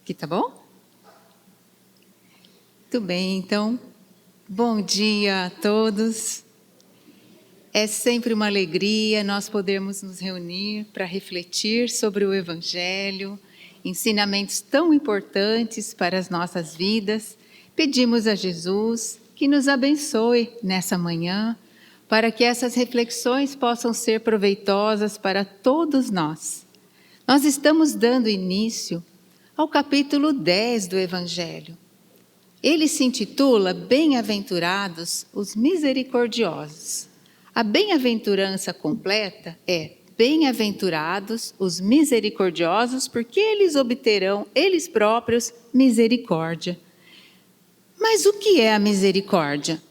Aqui tá bom? Muito bem, então, bom dia a todos. É sempre uma alegria nós podermos nos reunir para refletir sobre o Evangelho, ensinamentos tão importantes para as nossas vidas. Pedimos a Jesus que nos abençoe nessa manhã, para que essas reflexões possam ser proveitosas para todos nós. Nós estamos dando início ao capítulo 10 do Evangelho. Ele se intitula Bem-aventurados os misericordiosos. A bem-aventurança completa é Bem-aventurados os misericordiosos, porque eles obterão, eles próprios, misericórdia. Mas o que é a misericórdia?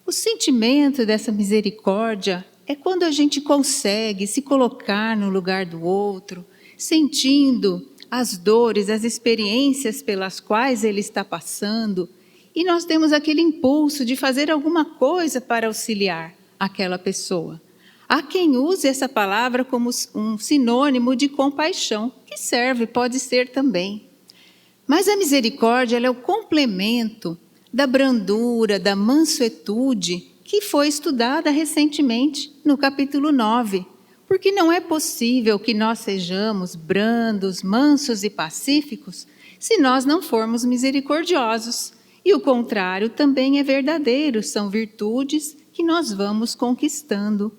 O sentimento dessa misericórdia é quando a gente consegue se colocar no lugar do outro, sentindo as dores, as experiências pelas quais ele está passando, e nós temos aquele impulso de fazer alguma coisa para auxiliar aquela pessoa. Há quem use essa palavra como um sinônimo de compaixão, que serve, pode ser também. Mas a misericórdia ela é o complemento da brandura, da mansuetude, que foi estudada recentemente no capítulo 9. Porque não é possível que nós sejamos brandos, mansos e pacíficos se nós não formos misericordiosos. E o contrário também é verdadeiro, são virtudes que nós vamos conquistando.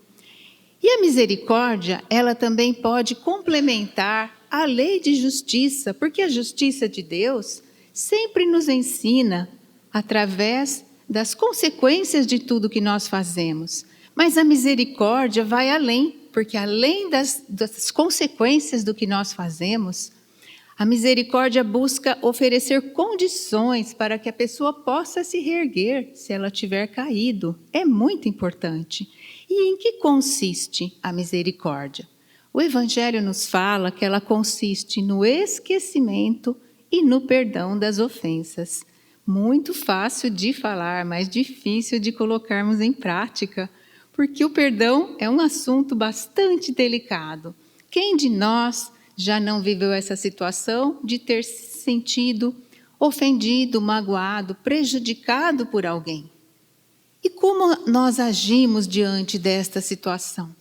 E a misericórdia, ela também pode complementar a lei de justiça, porque a justiça de Deus sempre nos ensina através das consequências de tudo que nós fazemos. Mas a misericórdia vai além, porque além das consequências do que nós fazemos, a misericórdia busca oferecer condições para que a pessoa possa se reerguer se ela tiver caído. É muito importante. E em que consiste a misericórdia? O Evangelho nos fala que ela consiste no esquecimento e no perdão das ofensas. Muito fácil de falar, mas difícil de colocarmos em prática, porque o perdão é um assunto bastante delicado. Quem de nós já não viveu essa situação de ter se sentido ofendido, magoado, prejudicado por alguém? E como nós agimos diante desta situação?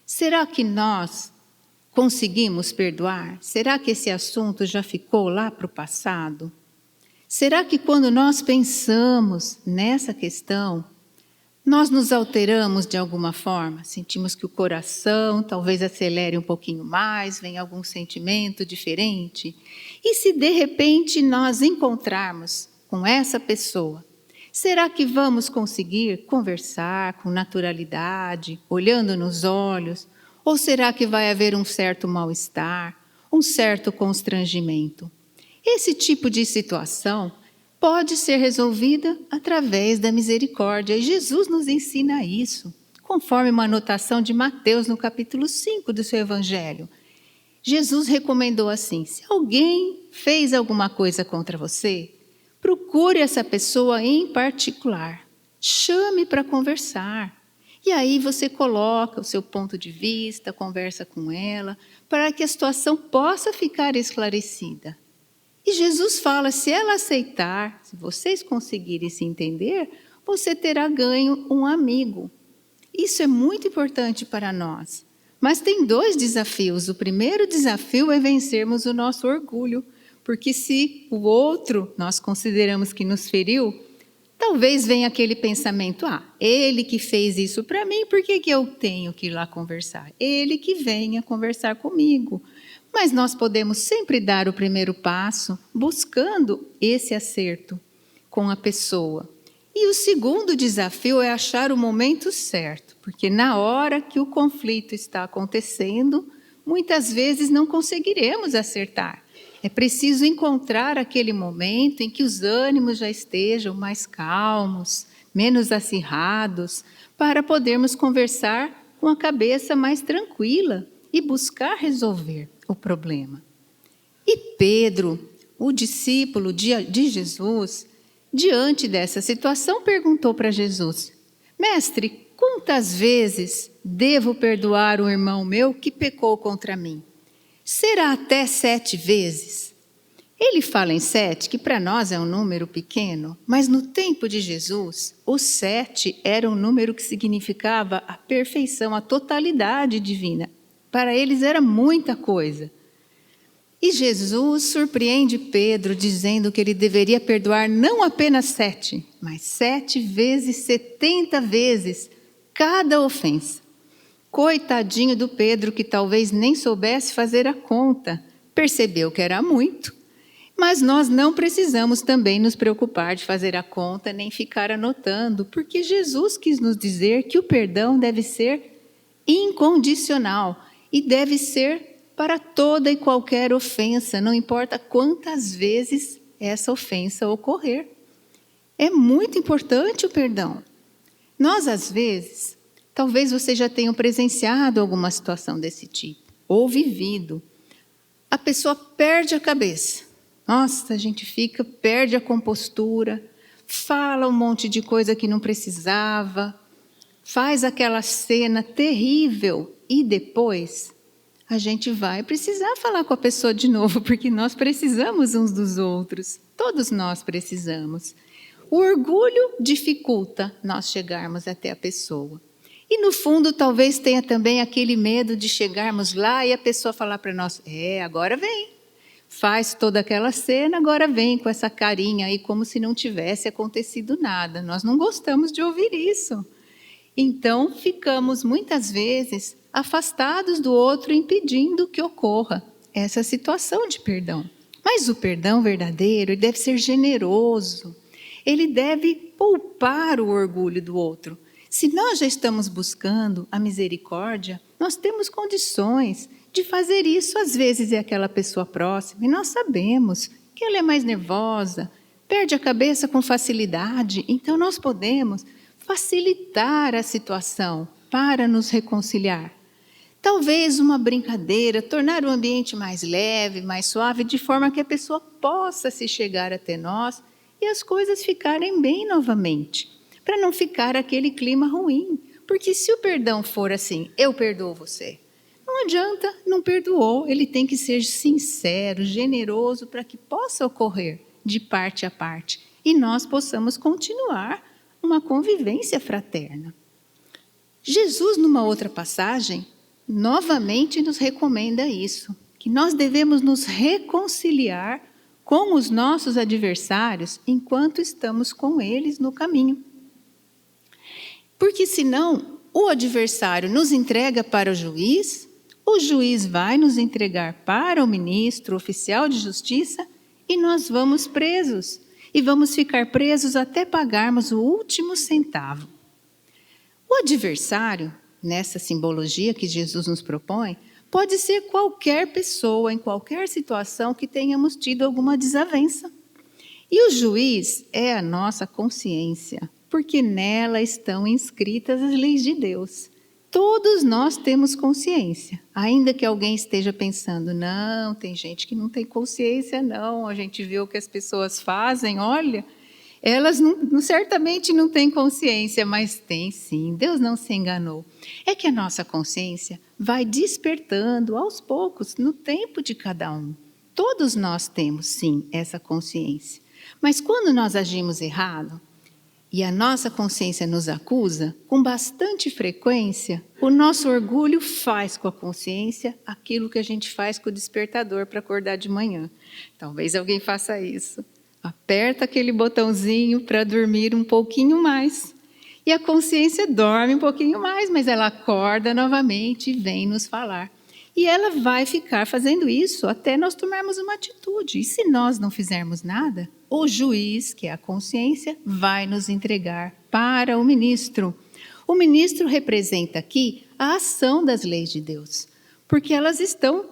Será que nós conseguimos perdoar? Será que esse assunto já ficou lá para o passado? Será que quando nós pensamos nessa questão, nós nos alteramos de alguma forma? Sentimos que o coração talvez acelere um pouquinho mais, vem algum sentimento diferente? E se de repente nós encontrarmos com essa pessoa, será que vamos conseguir conversar com naturalidade, olhando nos olhos? Ou será que vai haver um certo mal-estar, um certo constrangimento? Esse tipo de situação pode ser resolvida através da misericórdia. E Jesus nos ensina isso, conforme uma anotação de Mateus no capítulo 5 do seu Evangelho. Jesus recomendou assim: se alguém fez alguma coisa contra você, procure essa pessoa em particular, chame para conversar. E aí você coloca o seu ponto de vista, conversa com ela, para que a situação possa ficar esclarecida. E Jesus fala, se ela aceitar, se vocês conseguirem se entender, você terá ganho um amigo. Isso é muito importante para nós. Mas tem dois desafios. O primeiro desafio é vencermos o nosso orgulho, porque se o outro nós consideramos que nos feriu, talvez venha aquele pensamento, ele que fez isso para mim, por que eu tenho que ir lá conversar? Ele que venha conversar comigo. Mas nós podemos sempre dar o primeiro passo, buscando esse acerto com a pessoa. E o segundo desafio é achar o momento certo, porque na hora que o conflito está acontecendo, muitas vezes não conseguiremos acertar. É preciso encontrar aquele momento em que os ânimos já estejam mais calmos, menos acirrados, para podermos conversar com a cabeça mais tranquila e buscar resolver o problema. E Pedro, o discípulo de Jesus, diante dessa situação, perguntou para Jesus: Mestre, quantas vezes devo perdoar um irmão meu que pecou contra mim? Será até 7 vezes? Ele fala em 7, que para nós é um número pequeno, mas no tempo de Jesus, o 7 era um número que significava a perfeição, a totalidade divina. Para eles era muita coisa. E Jesus surpreende Pedro dizendo que ele deveria perdoar não apenas 7, mas 7 vezes, 70 vezes cada ofensa. Coitadinho do Pedro, que talvez nem soubesse fazer a conta, percebeu que era muito. Mas nós não precisamos também nos preocupar de fazer a conta nem ficar anotando, porque Jesus quis nos dizer que o perdão deve ser incondicional e deve ser para toda e qualquer ofensa, não importa quantas vezes essa ofensa ocorrer. É muito importante o perdão. Nós, às vezes, talvez você já tenha presenciado alguma situação desse tipo, ou vivido. A pessoa perde a cabeça. Nossa, a gente perde a compostura, fala um monte de coisa que não precisava, faz aquela cena terrível e depois a gente vai precisar falar com a pessoa de novo, porque nós precisamos uns dos outros, todos nós precisamos. O orgulho dificulta nós chegarmos até a pessoa. E no fundo talvez tenha também aquele medo de chegarmos lá e a pessoa falar para nós, agora vem. Faz toda aquela cena, agora vem com essa carinha aí como se não tivesse acontecido nada. Nós não gostamos de ouvir isso. Então, ficamos muitas vezes afastados do outro, impedindo que ocorra essa situação de perdão. Mas o perdão verdadeiro, ele deve ser generoso. Ele deve poupar o orgulho do outro. Se nós já estamos buscando a misericórdia, nós temos condições de fazer isso. Às vezes é aquela pessoa próxima, e nós sabemos que ela é mais nervosa, perde a cabeça com facilidade, então nós podemos facilitar a situação para nos reconciliar. Talvez uma brincadeira, tornar o ambiente mais leve, mais suave, de forma que a pessoa possa se chegar até nós e as coisas ficarem bem novamente, para não ficar aquele clima ruim. Porque se o perdão for assim, eu perdoo você, não adianta, não perdoou, ele tem que ser sincero, generoso, para que possa ocorrer de parte a parte e nós possamos continuar uma convivência fraterna. Jesus, numa outra passagem, novamente nos recomenda isso, que nós devemos nos reconciliar com os nossos adversários enquanto estamos com eles no caminho. Porque senão o adversário nos entrega para o juiz vai nos entregar para o ministro, oficial de justiça, e nós vamos presos. E vamos ficar presos até pagarmos o último centavo. O adversário, nessa simbologia que Jesus nos propõe, pode ser qualquer pessoa, em qualquer situação que tenhamos tido alguma desavença. E o juiz é a nossa consciência, porque nela estão inscritas as leis de Deus. Todos nós temos consciência, ainda que alguém esteja pensando, não, tem gente que não tem consciência, não, a gente vê o que as pessoas fazem, olha, elas certamente não têm consciência, mas tem sim, Deus não se enganou. É que a nossa consciência vai despertando aos poucos, no tempo de cada um. Todos nós temos sim essa consciência, mas quando nós agimos errado, e a nossa consciência nos acusa, com bastante frequência, o nosso orgulho faz com a consciência aquilo que a gente faz com o despertador para acordar de manhã. Talvez alguém faça isso. Aperta aquele botãozinho para dormir um pouquinho mais. E a consciência dorme um pouquinho mais, mas ela acorda novamente e vem nos falar. E ela vai ficar fazendo isso até nós tomarmos uma atitude. E se nós não fizermos nada, o juiz, que é a consciência, vai nos entregar para o ministro. O ministro representa aqui a ação das leis de Deus, porque elas estão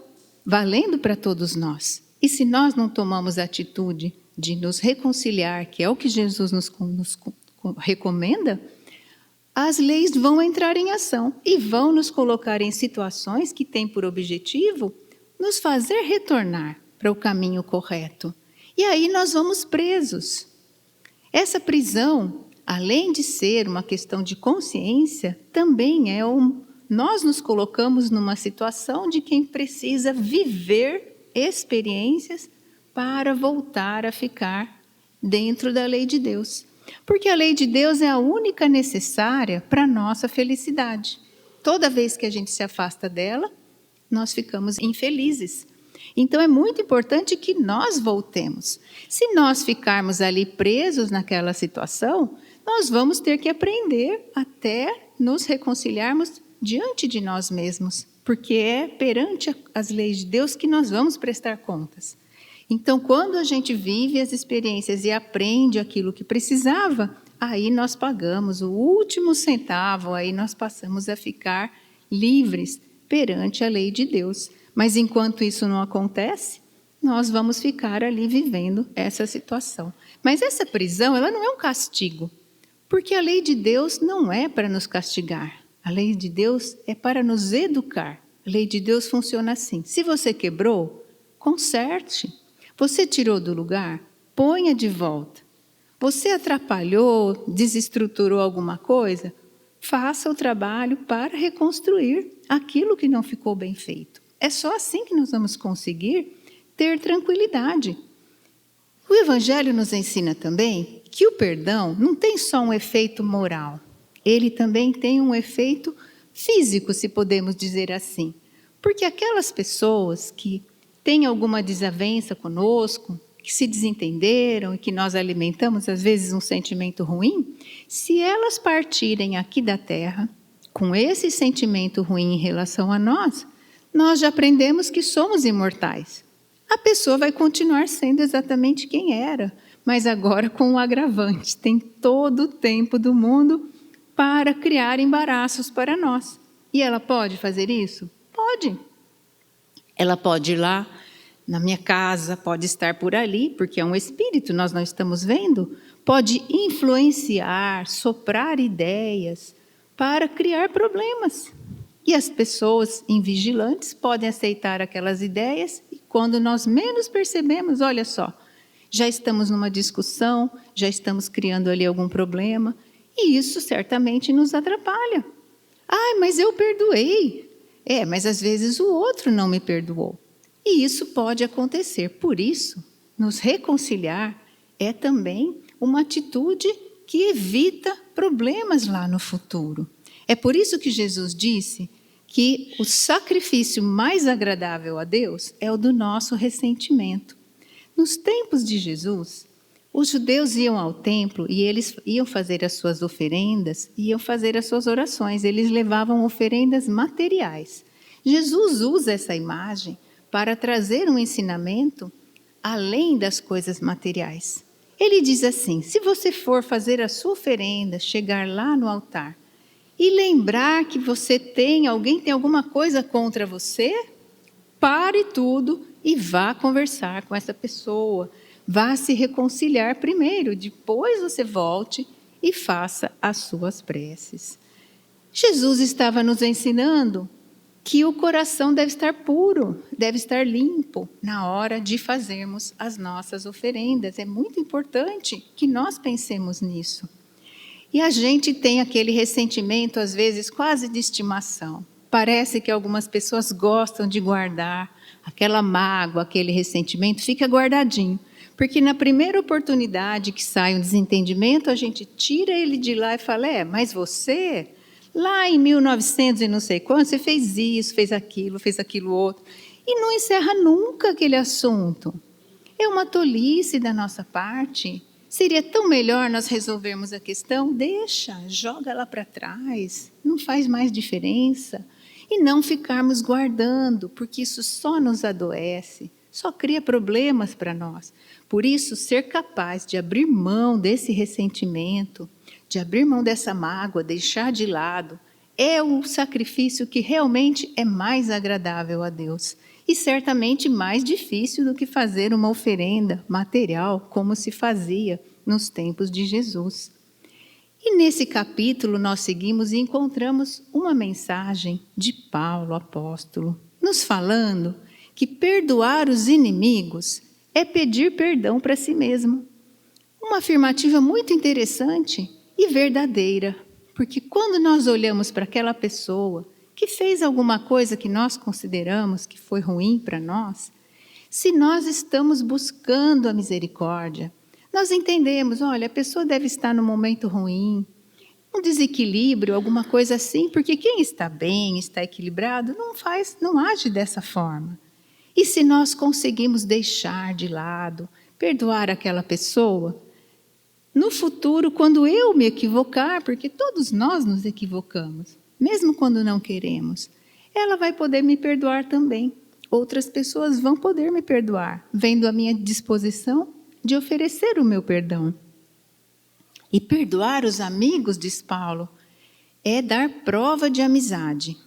valendo para todos nós. E se nós não tomamos a atitude de nos reconciliar, que é o que Jesus nos recomenda, as leis vão entrar em ação e vão nos colocar em situações que têm por objetivo nos fazer retornar para o caminho correto. E aí nós vamos presos. Essa prisão, além de ser uma questão de consciência, também nós nos colocamos numa situação de quem precisa viver experiências para voltar a ficar dentro da lei de Deus. Porque a lei de Deus é a única necessária para a nossa felicidade. Toda vez que a gente se afasta dela, nós ficamos infelizes. Então é muito importante que nós voltemos. Se nós ficarmos ali presos naquela situação, nós vamos ter que aprender até nos reconciliarmos diante de nós mesmos, porque é perante as leis de Deus que nós vamos prestar contas. Então, quando a gente vive as experiências e aprende aquilo que precisava, aí nós pagamos o último centavo, aí nós passamos a ficar livres perante a lei de Deus. Mas enquanto isso não acontece, nós vamos ficar ali vivendo essa situação. Mas essa prisão, ela não é um castigo, porque a lei de Deus não é para nos castigar. A lei de Deus é para nos educar. A lei de Deus funciona assim: se você quebrou, conserte. Você tirou do lugar, ponha de volta. Você atrapalhou, desestruturou alguma coisa, faça o trabalho para reconstruir aquilo que não ficou bem feito. É só assim que nós vamos conseguir ter tranquilidade. O Evangelho nos ensina também que o perdão não tem só um efeito moral, ele também tem um efeito físico, se podemos dizer assim. Porque aquelas pessoas que têm alguma desavença conosco, que se desentenderam e que nós alimentamos às vezes um sentimento ruim, se elas partirem aqui da terra com esse sentimento ruim em relação a nós, nós já aprendemos que somos imortais. A pessoa vai continuar sendo exatamente quem era, mas agora com um agravante. Tem todo o tempo do mundo para criar embaraços para nós. E ela pode fazer isso? Pode. Ela pode ir lá na minha casa, pode estar por ali, porque é um espírito, nós não estamos vendo. Pode influenciar, soprar ideias para criar problemas. E as pessoas invigilantes podem aceitar aquelas ideias e quando nós menos percebemos, olha só, já estamos numa discussão, já estamos criando ali algum problema e isso certamente nos atrapalha. Mas eu perdoei. Mas às vezes o outro não me perdoou. E isso pode acontecer. Por isso, nos reconciliar é também uma atitude que evita problemas lá no futuro. É por isso que Jesus disse que o sacrifício mais agradável a Deus é o do nosso ressentimento. Nos tempos de Jesus, os judeus iam ao templo e eles iam fazer as suas oferendas, iam fazer as suas orações, eles levavam oferendas materiais. Jesus usa essa imagem para trazer um ensinamento além das coisas materiais. Ele diz assim: se você for fazer a sua oferenda, chegar lá no altar e lembrar que alguém tem alguma coisa contra você, pare tudo e vá conversar com essa pessoa. Vá se reconciliar primeiro, depois você volte e faça as suas preces. Jesus estava nos ensinando que o coração deve estar puro, deve estar limpo na hora de fazermos as nossas oferendas. É muito importante que nós pensemos nisso. E a gente tem aquele ressentimento, às vezes, quase de estimação. Parece que algumas pessoas gostam de guardar aquela mágoa, aquele ressentimento, fica guardadinho. Porque na primeira oportunidade que sai um desentendimento, a gente tira ele de lá e fala, mas você, lá em 1900 e não sei quando, você fez isso, fez aquilo outro. E não encerra nunca aquele assunto. É uma tolice da nossa parte. Seria tão melhor nós resolvermos a questão, joga lá para trás, não faz mais diferença. E não ficarmos guardando, porque isso só nos adoece, só cria problemas para nós. Por isso, ser capaz de abrir mão desse ressentimento, de abrir mão dessa mágoa, deixar de lado, é o sacrifício que realmente é mais agradável a Deus. E certamente mais difícil do que fazer uma oferenda material, como se fazia nos tempos de Jesus. E nesse capítulo nós seguimos e encontramos uma mensagem de Paulo, apóstolo, nos falando que perdoar os inimigos é pedir perdão para si mesmo. Uma afirmativa muito interessante e verdadeira, porque quando nós olhamos para aquela pessoa que fez alguma coisa que nós consideramos que foi ruim para nós, Se nós estamos buscando a misericórdia, nós entendemos, olha, a pessoa deve estar num momento ruim, um desequilíbrio, alguma coisa assim, porque quem está bem, está equilibrado, não age dessa forma. E se nós conseguimos deixar de lado, perdoar aquela pessoa, no futuro, quando eu me equivocar, porque todos nós nos equivocamos, mesmo quando não queremos, ela vai poder me perdoar também. Outras pessoas vão poder me perdoar, vendo a minha disposição de oferecer o meu perdão. E perdoar os amigos, diz Paulo, é dar prova de amizade.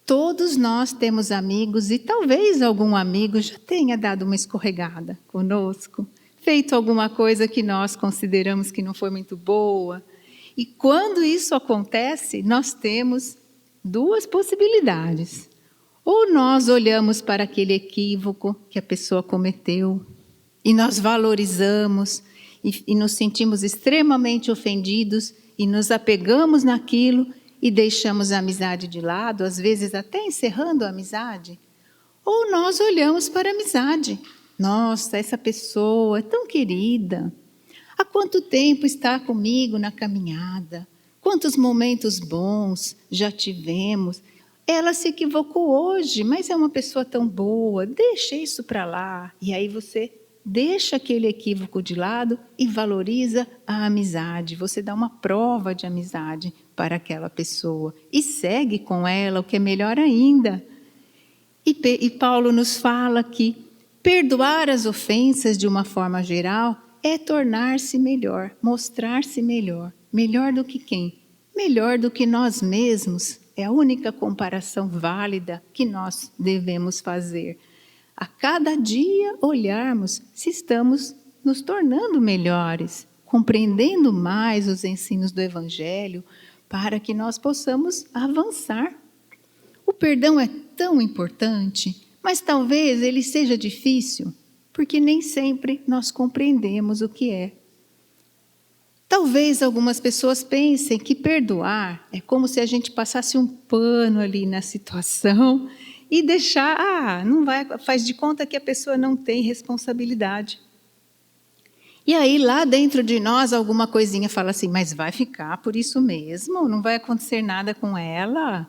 Todos nós temos amigos e talvez algum amigo já tenha dado uma escorregada conosco, feito alguma coisa que nós consideramos que não foi muito boa. E quando isso acontece, nós temos duas possibilidades. Ou nós olhamos para aquele equívoco que a pessoa cometeu e nós valorizamos e nos sentimos extremamente ofendidos e nos apegamos naquilo e deixamos a amizade de lado, às vezes até encerrando a amizade. Ou nós olhamos para a amizade. Nossa, essa pessoa é tão querida. Há quanto tempo está comigo na caminhada? Quantos momentos bons já tivemos? Ela se equivocou hoje, mas é uma pessoa tão boa. Deixa isso para lá. E aí você deixa aquele equívoco de lado e valoriza a amizade. Você dá uma prova de amizade para aquela pessoa e segue com ela, o que é melhor ainda. E Paulo nos fala que perdoar as ofensas de uma forma geral é tornar-se melhor, mostrar-se melhor. Melhor do que quem? Melhor do que nós mesmos. É a única comparação válida que nós devemos fazer. A cada dia olharmos se estamos nos tornando melhores, compreendendo mais os ensinos do Evangelho, para que nós possamos avançar. O perdão é tão importante, mas talvez ele seja difícil, porque nem sempre nós compreendemos o que é. Talvez algumas pessoas pensem que perdoar é como se a gente passasse um pano ali na situação e deixar, faz de conta que a pessoa não tem responsabilidade. E aí lá dentro de nós alguma coisinha fala assim, mas vai ficar por isso mesmo? Não vai acontecer nada com ela?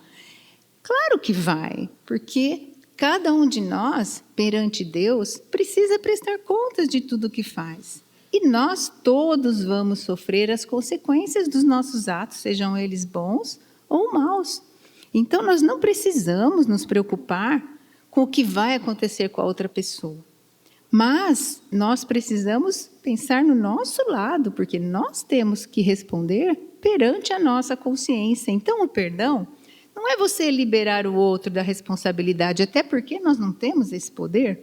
Claro que vai, porque cada um de nós, perante Deus, precisa prestar contas de tudo o que faz. E nós todos vamos sofrer as consequências dos nossos atos, sejam eles bons ou maus. Então, nós não precisamos nos preocupar com o que vai acontecer com a outra pessoa. Mas nós precisamos pensar no nosso lado, porque nós temos que responder perante a nossa consciência. Então, o perdão não é você liberar o outro da responsabilidade, até porque nós não temos esse poder,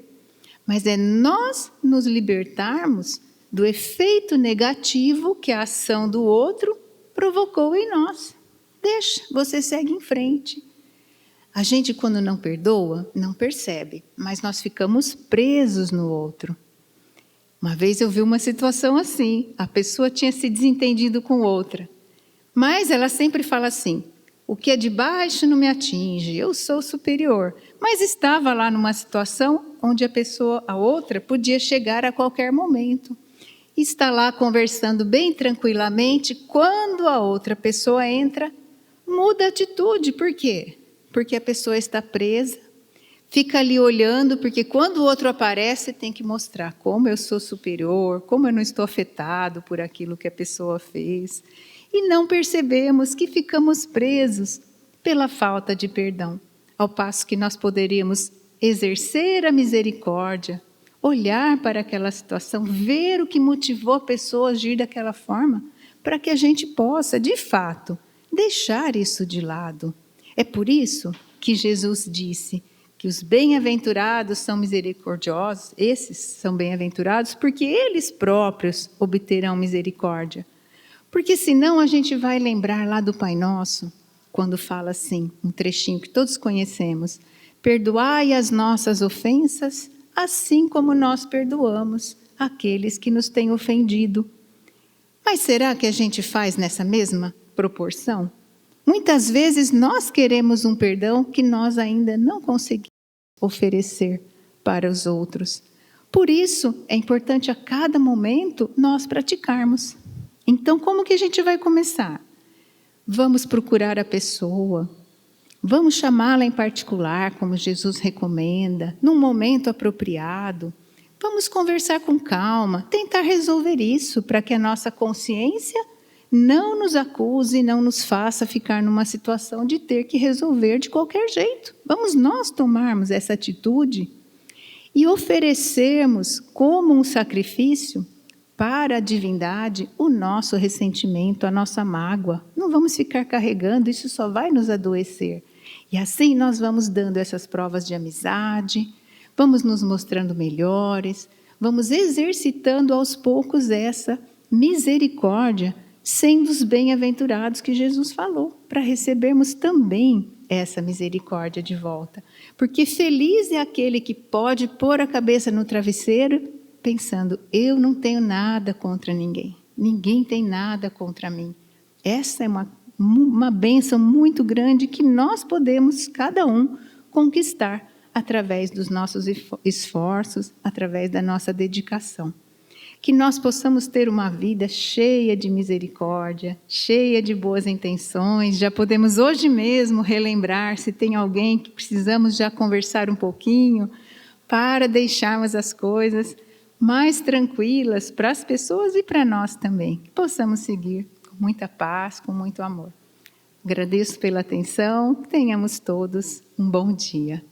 mas é nós nos libertarmos do efeito negativo que a ação do outro provocou em nós. Deixa, você segue em frente. A gente, quando não perdoa, não percebe, mas nós ficamos presos no outro. Uma vez eu vi uma situação assim, a pessoa tinha se desentendido com outra, mas ela sempre fala assim, o que é de baixo não me atinge, eu sou superior. Mas estava lá numa situação onde a outra, podia chegar a qualquer momento. Está lá conversando bem tranquilamente, quando a outra pessoa entra, muda a atitude. Por quê? Porque a pessoa está presa, fica ali olhando, porque quando o outro aparece, tem que mostrar como eu sou superior, como eu não estou afetado por aquilo que a pessoa fez. E não percebemos que ficamos presos pela falta de perdão, ao passo que nós poderíamos exercer a misericórdia, olhar para aquela situação, ver o que motivou a pessoa a agir daquela forma, para que a gente possa, de fato, deixar isso de lado. É por isso que Jesus disse que os bem-aventurados são misericordiosos, esses são bem-aventurados, porque eles próprios obterão misericórdia. Porque senão a gente vai lembrar lá do Pai Nosso, quando fala assim, um trechinho que todos conhecemos, perdoai as nossas ofensas, assim como nós perdoamos aqueles que nos têm ofendido. Mas será que a gente faz nessa mesma proporção? Muitas vezes nós queremos um perdão que nós ainda não conseguimos oferecer para os outros. Por isso, é importante a cada momento nós praticarmos. Então, como que a gente vai começar? Vamos procurar a pessoa, vamos chamá-la em particular, como Jesus recomenda, num momento apropriado. Vamos conversar com calma, tentar resolver isso para que a nossa consciência não nos acuse, não nos faça ficar numa situação de ter que resolver de qualquer jeito. Vamos nós tomarmos essa atitude e oferecermos como um sacrifício para a divindade o nosso ressentimento, a nossa mágoa. Não vamos ficar carregando, isso só vai nos adoecer. E assim nós vamos dando essas provas de amizade, vamos nos mostrando melhores, vamos exercitando aos poucos essa misericórdia, sendo os bem-aventurados que Jesus falou, para recebermos também essa misericórdia de volta. Porque feliz é aquele que pode pôr a cabeça no travesseiro pensando, eu não tenho nada contra ninguém, ninguém tem nada contra mim. Essa é uma bênção muito grande que nós podemos, cada um, conquistar através dos nossos esforços, através da nossa dedicação. Que nós possamos ter uma vida cheia de misericórdia, cheia de boas intenções. Já podemos hoje mesmo relembrar se tem alguém que precisamos já conversar um pouquinho para deixarmos as coisas mais tranquilas para as pessoas e para nós também. Que possamos seguir com muita paz, com muito amor. Agradeço pela atenção, tenhamos todos um bom dia.